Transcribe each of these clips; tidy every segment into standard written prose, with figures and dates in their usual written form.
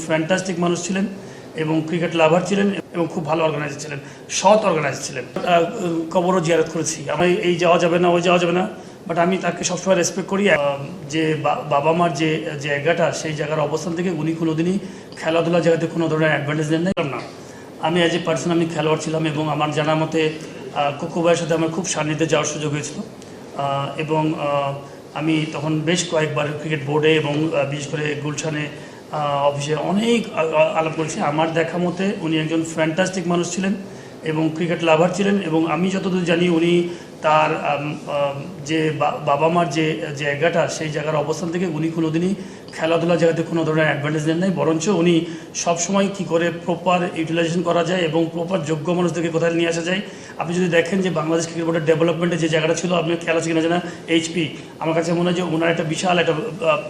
Fantastic মানুষ ছিলেন এবং ক্রিকেট লাভার ছিলেন এবং খুব ভালো অর্গানাইজার ছিলেন, সৎ অর্গানাইজার ছিলেন। কবরও জিয়ারত করেছি, আমি এই যাওয়া যাবে না ওই যাওয়া যাবে না, বাট আমি তাকে সবসময় রেসপেক্ট করি। যে বাবা মার যে জায়গাটা, সেই জায়গার অবস্থান থেকে উনি কোনোদিনই খেলাধুলার জায়গাতে কোনো ধরনের অ্যাডভান্টেজ নেন না। আমি অ্যাজ এ পার্সন আমি খেলোয়াড় ছিলাম এবং আমার জানা মতে কোকো ভাইয়ের সাথে আমার খুব সান্নিধ্যে যাওয়ার সুযোগ হয়েছিল এবং আমি তখন বেশ কয়েকবার ক্রিকেট বোর্ডে এবং বিশেষ করে গুলশানে অফিসে অনেক আলাপ করেছি। আমার দেখা মতে উনি একজন ফ্যান্টাস্টিক মানুষ ছিলেন এবং ক্রিকেট লাভার ছিলেন এবং আমি যতদূর জানি উনি তার যে বাবা মার যে জায়গাটা, সেই জায়গার অবস্থান থেকে উনি কোনোদিনই খেলাধুলার জায়গাতে কোনো ধরনের অ্যাডভান্টেজ নেন নাই, বরঞ্চ উনি সবসময় কী করে প্রপার ইউটিলাইজেশন করা যায় এবং প্রপার যোগ্য মানুষদেরকে কোথায় নিয়ে আসা যায়। আপনি যদি দেখেন যে বাংলাদেশ ক্রিকেট বোর্ডের ডেভেলপমেন্টে যে জায়গাটা ছিল, আপনি খেলা ছিল কিনা এইচপি, আমার কাছে মনে হয় যে ওনার একটা বিশাল একটা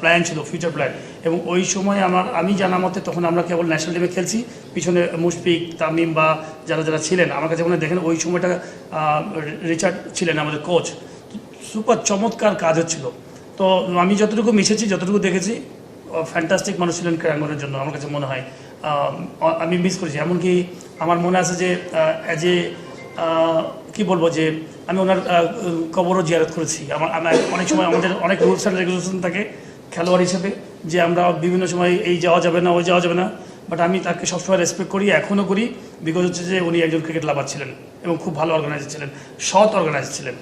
প্ল্যান ছিল, ফিউচার প্ল্যান। এবং ওই সময় আমি জানা মতে তখন আমরা কেবল ন্যাশনাল টিমে খেলছি, পিছনে মুশফিক, তামিম বা যারা ছিলেন, আমার কাছে মনে হয় দেখেন ওই সময়টা রিচার্ড ছিলেন আমাদের কোচ। সুপার চমৎকার কাজ হচ্ছিল। তো আমি যতটুকু মিশেছি, যতটুকু দেখেছি, ফ্যান্টাস্টিক মানুষ ছিলেন ক্রীড়াঙ্গনের জন্য আমার কাছে মনে হয়। আমি মিস করেছি, এমনকি আমার মনে আছে যে অ্যাজ এ কী বলবো, যে আমি ওনার কবরও জিয়ারত করেছি। অনেক সময় আমাদের অনেক রুলস অ্যান্ড রেগুলেশন থাকে খেলোয়াড় হিসেবে, যে আমরা বিভিন্ন সময় এই যাওয়া যাবে না ওই যাওয়া যাবে না, বাট আমি তাকে সবসময় রেসপেক্ট করি, এখনও করি, বিকজ হচ্ছে যে উনি একজন ক্রিকেট লাভার ছিলেন এবং খুব ভালো অর্গানাইজার ছিলেন, সৎ অর্গানাইজার ছিলেন।